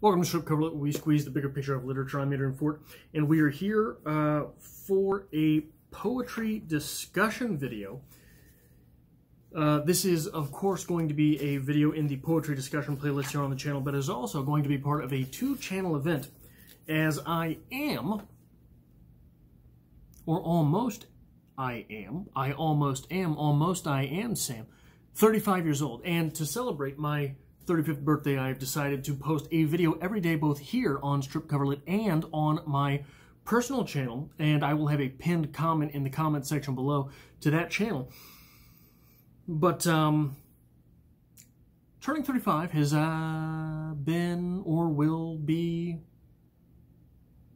Welcome to Strip Cover Lit, where we squeeze the bigger picture of literature. I'm Adrian Fort, and we are here for a poetry discussion video. This is, of course, going to be a video in the poetry discussion playlist here on the channel, but is also going to be part of a two-channel event, as I am, or almost I am, almost I am Sam, 35 years old, and to celebrate my 35th birthday, I've decided to post a video every day, both here on Strip Cover Lit and on my personal channel, and I will have a pinned comment in the comment section below to that channel. But turning 35 has been or will be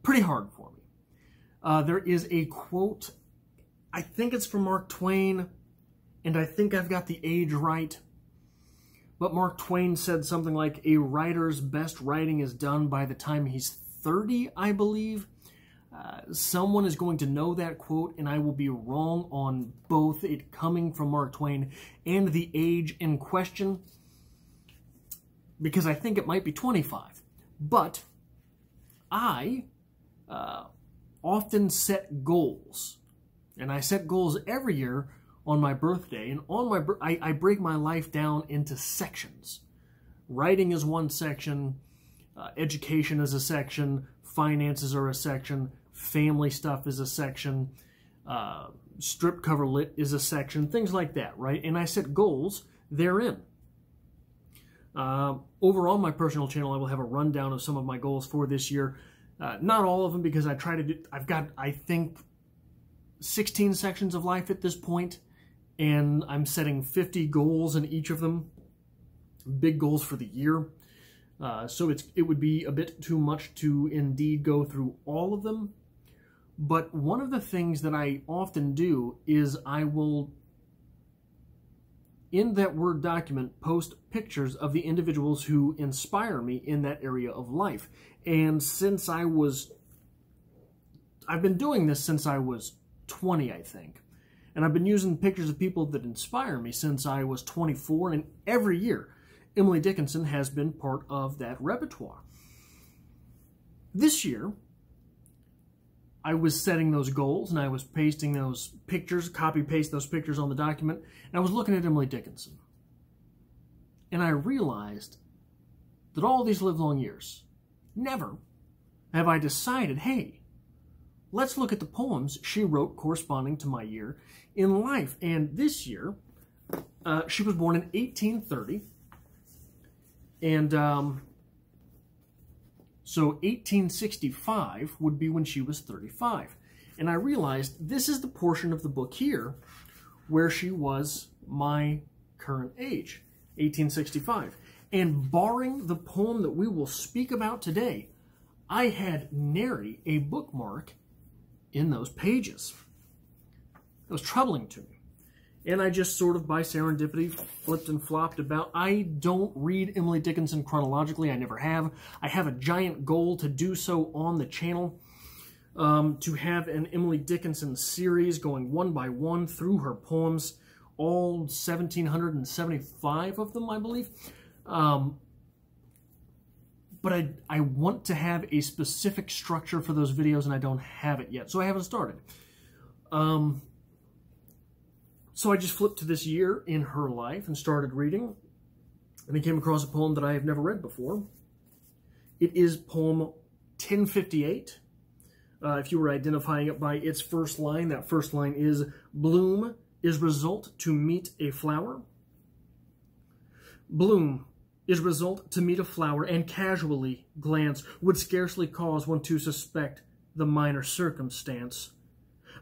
pretty hard for me. There is a quote, I think it's from Mark Twain, and I think I've got the age right. But Mark Twain said something like, a writer's best writing is done by the time he's 30, I believe. Someone is going to know that quote, and I will be wrong on both it coming from Mark Twain and the age in question, because I think it might be 25. But I often set goals, and I set goals every year on my birthday, and on my I break my life down into sections. Writing is one section, education is a section, finances are a section, family stuff is a section, Strip Cover Lit is a section, things like that, right? And I set goals therein. Over on my personal channel, I will have a rundown of some of my goals for this year. Not all of them, because I try to do, I've got, I think, 16 sections of life at this point, and I'm setting 50 goals in each of them, big goals for the year. So it would be a bit too much to indeed go through all of them. But one of the things that I often do is I will, in that Word document, post pictures of the individuals who inspire me in that area of life. And since I've been doing this since I was 20, I think. And I've been using pictures of people that inspire me since I was 24, and every year, Emily Dickinson has been part of that repertoire. This year, I was setting those goals, and I was pasting those pictures, copy-paste those pictures on the document, and I was looking at Emily Dickinson. And I realized that all these livelong years, never have I decided, hey, let's look at the poems she wrote corresponding to my year in life. And this year, she was born in 1830. And so 1865 would be when she was 35. And I realized this is the portion of the book here where she was my current age, 1865. And barring the poem that we will speak about today, I had nary a bookmark in those pages. It was troubling to me. And I just sort of by serendipity flipped and flopped about. I don't read Emily Dickinson chronologically. I never have. I have a giant goal to do so on the channel, to have an Emily Dickinson series going one by one through her poems, all 1,775 of them, I believe. But I want to have a specific structure for those videos, and I don't have it yet, so I haven't started. So I just flipped to this year in her life and started reading, and I came across a poem that I have never read before. It is poem 1058. If you were identifying it by its first line, that first line is, bloom is result to meet a flower. Bloom is result to meet a flower, and casually glance would scarcely cause one to suspect the minor circumstance.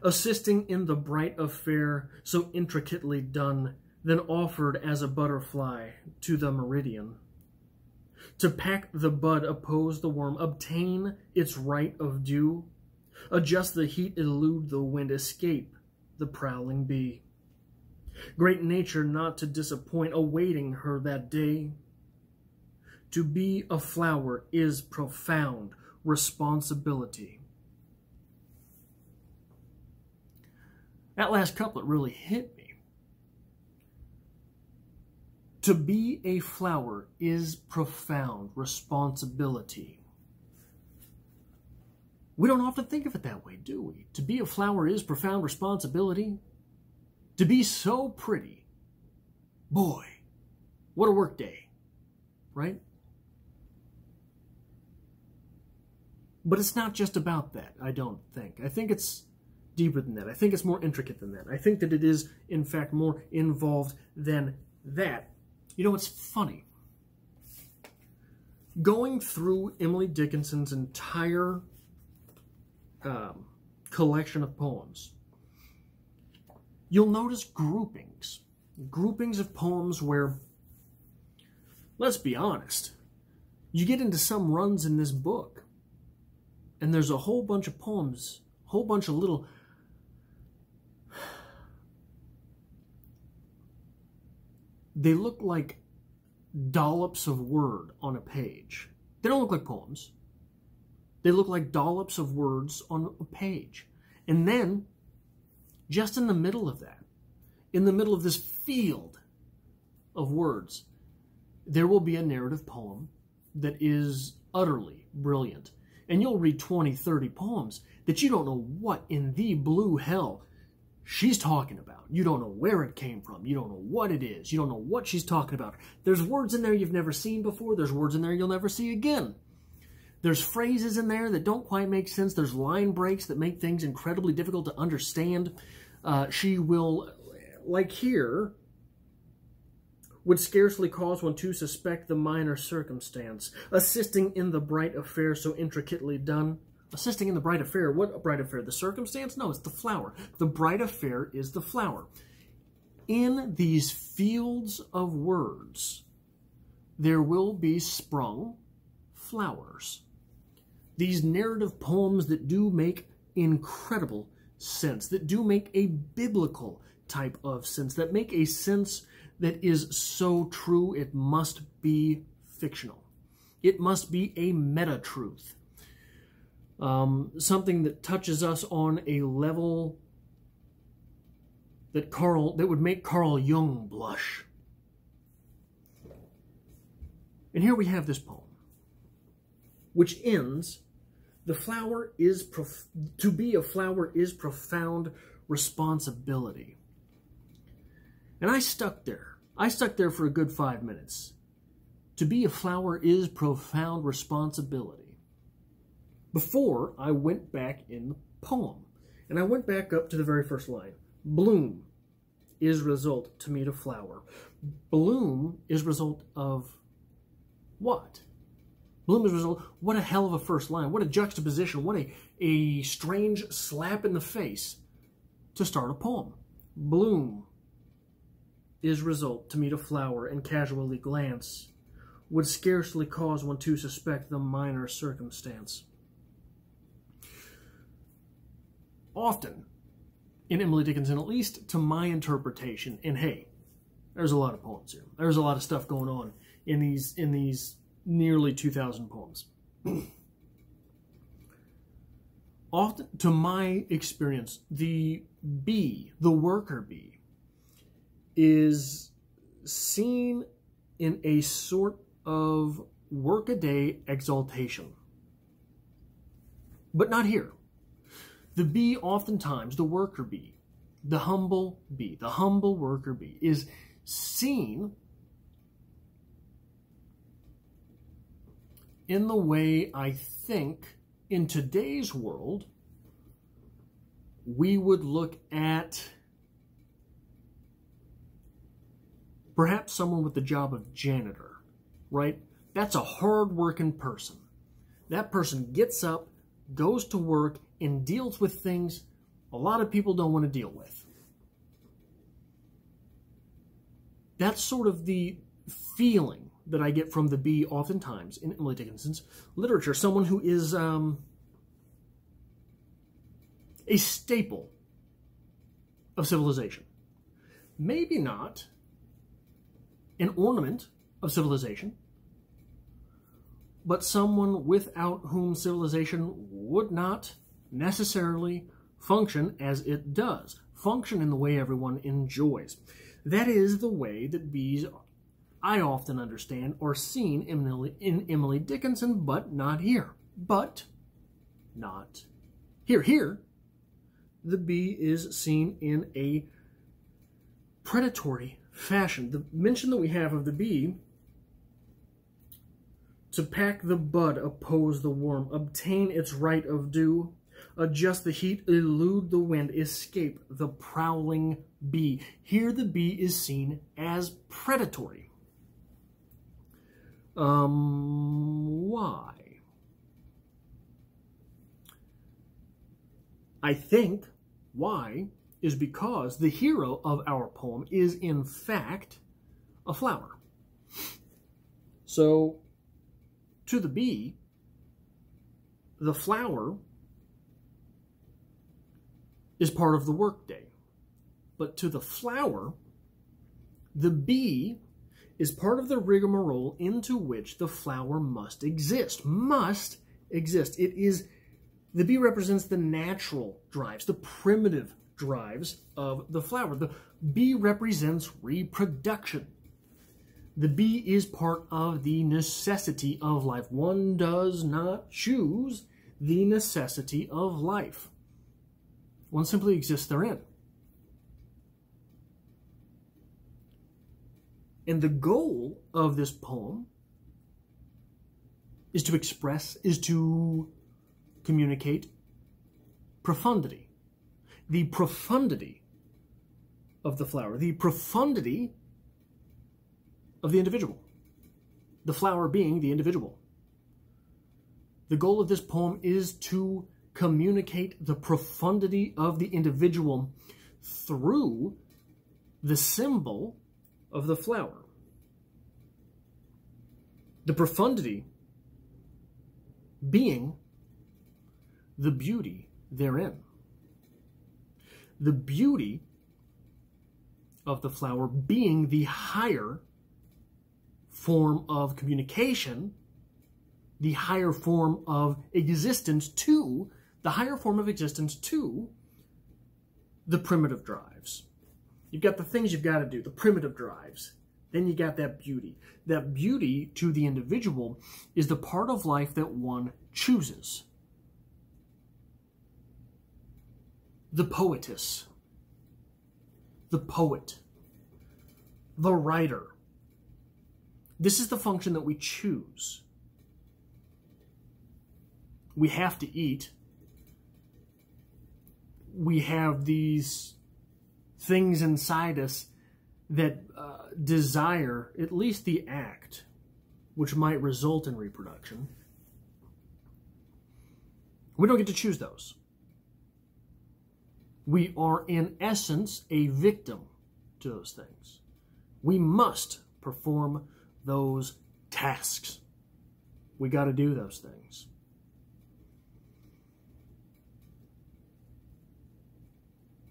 Assisting in the bright affair so intricately done, then offered as a butterfly to the meridian. To pack the bud, oppose the worm, obtain its right of dew, adjust the heat, elude the wind, escape the prowling bee. Great nature not to disappoint, awaiting her that day. To be a flower is profound responsibility. That last couplet really hit me. To be a flower is profound responsibility. We don't often think of it that way, do we? To be a flower is profound responsibility. To be so pretty. Boy, what a work day, right? But it's not just about that, I don't think. I think it's deeper than that. I think it's more intricate than that. I think that it is, in fact, more involved than that. You know, it's funny. Going through Emily Dickinson's entire collection of poems, you'll notice groupings. Groupings of poems where, let's be honest, you get into some runs in this book, and there's a whole bunch of poems, a whole bunch of little... They look like dollops of word on a page. They don't look like poems. They look like dollops of words on a page. And then, just in the middle of that, in the middle of this field of words, there will be a narrative poem that is utterly brilliant. And you'll read 20, 30 poems that you don't know what in the blue hell she's talking about. You don't know where it came from. You don't know what it is. You don't know what she's talking about. There's words in there you've never seen before. There's words in there you'll never see again. There's phrases in there that don't quite make sense. There's line breaks that make things incredibly difficult to understand. She will, like here, would scarcely cause one to suspect the minor circumstance, assisting in the bright affair so intricately done. Assisting in the bright affair. What bright affair? The circumstance? No, it's the flower. The bright affair is the flower. In these fields of words, there will be sprung flowers. These narrative poems that do make incredible sense, that do make a biblical type of sense, that make a sense that is so true it must be fictional. It must be a meta-truth. Something that touches us on a level that would make Carl Jung blush. And here we have this poem, which ends, the flower is, to be a flower is profound responsibility. And I stuck there. I stuck there for a good 5 minutes. To be a flower is profound responsibility. Before I went back in the poem, and I went back up to the very first line. Bloom is result to meet a flower. Bloom is result of what? Bloom is result, what a hell of a first line. What a juxtaposition. What a strange slap in the face to start a poem. Bloom is result to meet a flower and casually glance would scarcely cause one to suspect the minor circumstance. Often, in Emily Dickinson, at least to my interpretation, and hey, there's a lot of poems here. There's a lot of stuff going on in these nearly 2,000 poems. Often, to my experience, the bee, the worker bee, is seen in a sort of workaday exaltation. But not here. The bee oftentimes, the worker bee, the humble worker bee, is seen in the way I think in today's world we would look at perhaps someone with the job of janitor, right? That's a hard-working person. That person gets up, goes to work, and deals with things a lot of people don't want to deal with. That's sort of the feeling that I get from the bee oftentimes in Emily Dickinson's literature. Someone who is a staple of civilization. Maybe not an ornament of civilization, but someone without whom civilization would not necessarily function as it does. Function in the way everyone enjoys. That is the way that bees I often understand are seen in Emily Dickinson, but not here. But not here. Here, the bee is seen in a predatory fashion. The mention that we have of the bee: to pack the bud, oppose the worm, obtain its right of due, adjust the heat, elude the wind, escape the prowling bee. Here the bee is seen as predatory. Why? I think why is because the hero of our poem is in fact a flower. So, to the bee, the flower is part of the workday. But to the flower, the bee is part of the rigmarole into which the flower must exist. Must exist. It is, the bee represents the natural drives, the primitive drives of the flower. The bee represents reproduction. The bee is part of the necessity of life. One does not choose the necessity of life. One simply exists therein. And the goal of this poem is to express, is to communicate profundity. The profundity of the flower, the profundity of the individual, the flower being the individual. The goal of this poem is to communicate the profundity of the individual through the symbol of the flower. The profundity being the beauty therein. The beauty of the flower being the higher form of communication, the higher form of existence to, the higher form of existence to the primitive drives. You've got the things you've got to do, the primitive drives. Then you got that beauty. That beauty to the individual is the part of life that one chooses. The poetess, the poet, the writer. This is the function that we choose. We have to eat. We have these things inside us that desire at least the act, which might result in reproduction. We don't get to choose those. We are, in essence, a victim to those things. We must perform those tasks. We got to do those things.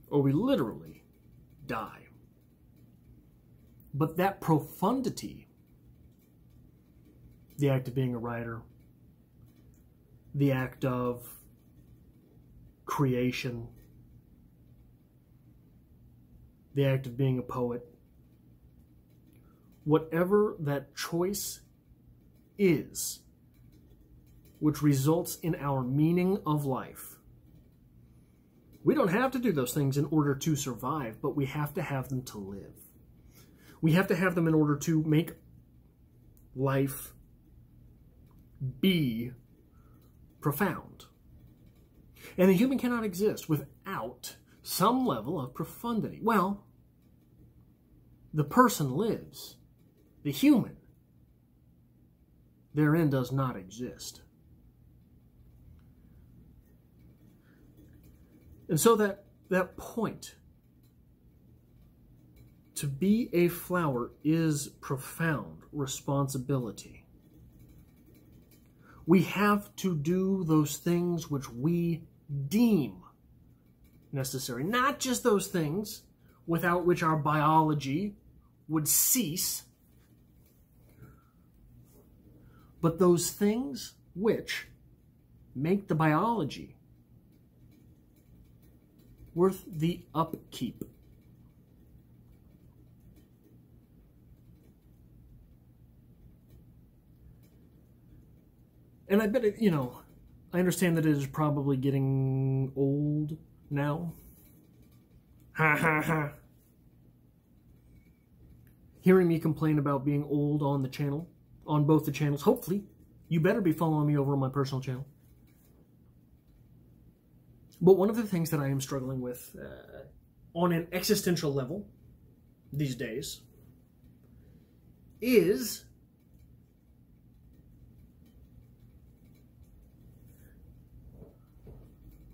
Or we literally die. But that profundity, the act of being a writer, the act of creation, the act of being a poet, whatever that choice is, which results in our meaning of life. We don't have to do those things in order to survive, but we have to have them to live. We have to have them in order to make life be profound. And the human cannot exist without some level of profundity. Well, the person lives. The human therein does not exist. And so that point, to be a flower, is profound responsibility. We have to do those things which we deem necessary. Not just those things without which our biology would cease, but those things which make the biology worth the upkeep. And I bet it, you know, I understand that it is probably getting old now. Ha ha ha. Hearing me complain about being old on the channel, on both the channels. Hopefully, you better be following me over on my personal channel. But one of the things that I am struggling with on an existential level these days is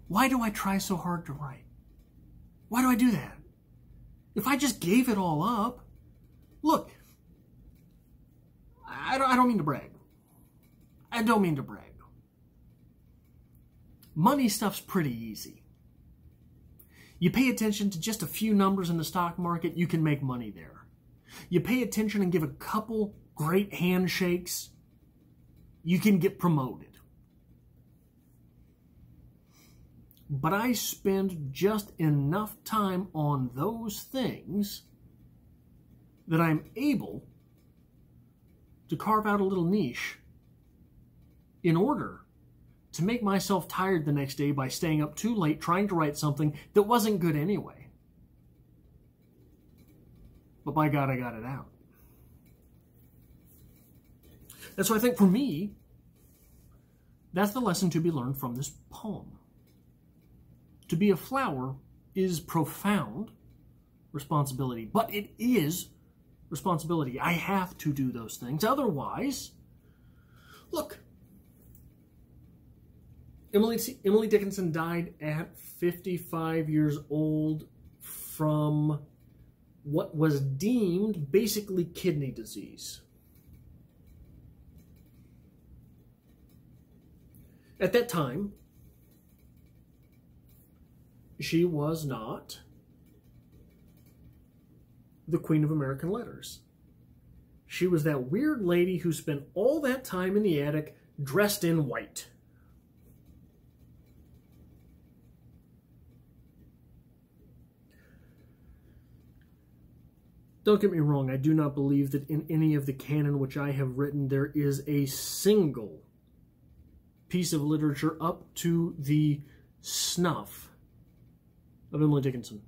why do I try so hard to write? Why do I do that? If I just gave it all up, look, I don't mean to brag. I don't mean to brag. Money stuff's pretty easy. You pay attention to just a few numbers in the stock market, you can make money there. You pay attention and give a couple great handshakes, you can get promoted. But I spend just enough time on those things that I'm able to carve out a little niche in order to make myself tired the next day by staying up too late trying to write something that wasn't good anyway. But by God, I got it out. And so I think for me, that's the lesson to be learned from this poem. To be a flower is profound responsibility, but it is responsibility. I have to do those things. Otherwise, look, Emily Dickinson died at 55 years old from what was deemed basically kidney disease. At that time, she was not the Queen of American Letters. She was that weird lady who spent all that time in the attic dressed in white. Don't get me wrong, I do not believe that in any of the canon which I have written there is a single piece of literature up to the snuff of Emily Dickinson.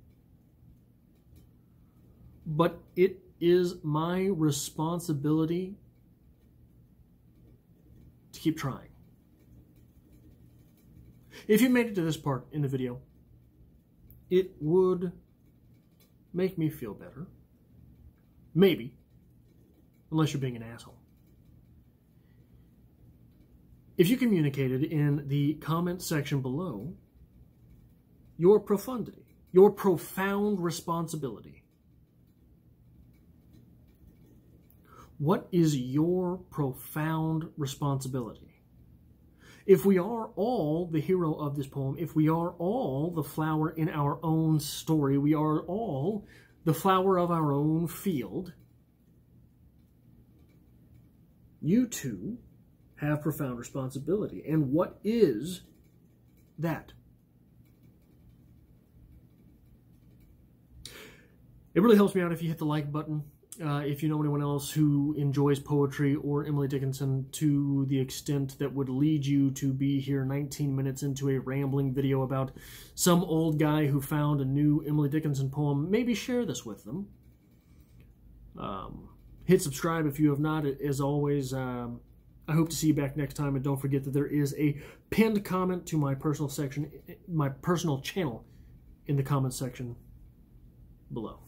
But it is my responsibility to keep trying. If you made it to this part in the video, it would make me feel better. Maybe. Unless you're being an asshole. If you communicated in the comment section below your profundity, your profound responsibility. What is your profound responsibility? If we are all the hero of this poem, if we are all the flower in our own story, we are all the flower of our own field, you too have profound responsibility. And what is that? It really helps me out if you hit the like button. If you know anyone else who enjoys poetry or Emily Dickinson to the extent that would lead you to be here 19 minutes into a rambling video about some old guy who found a new Emily Dickinson poem, maybe share this with them. Hit subscribe if you have not. As always, I hope to see you back next time, and don't forget that there is a pinned comment to my personal section, my personal channel in the comment section below.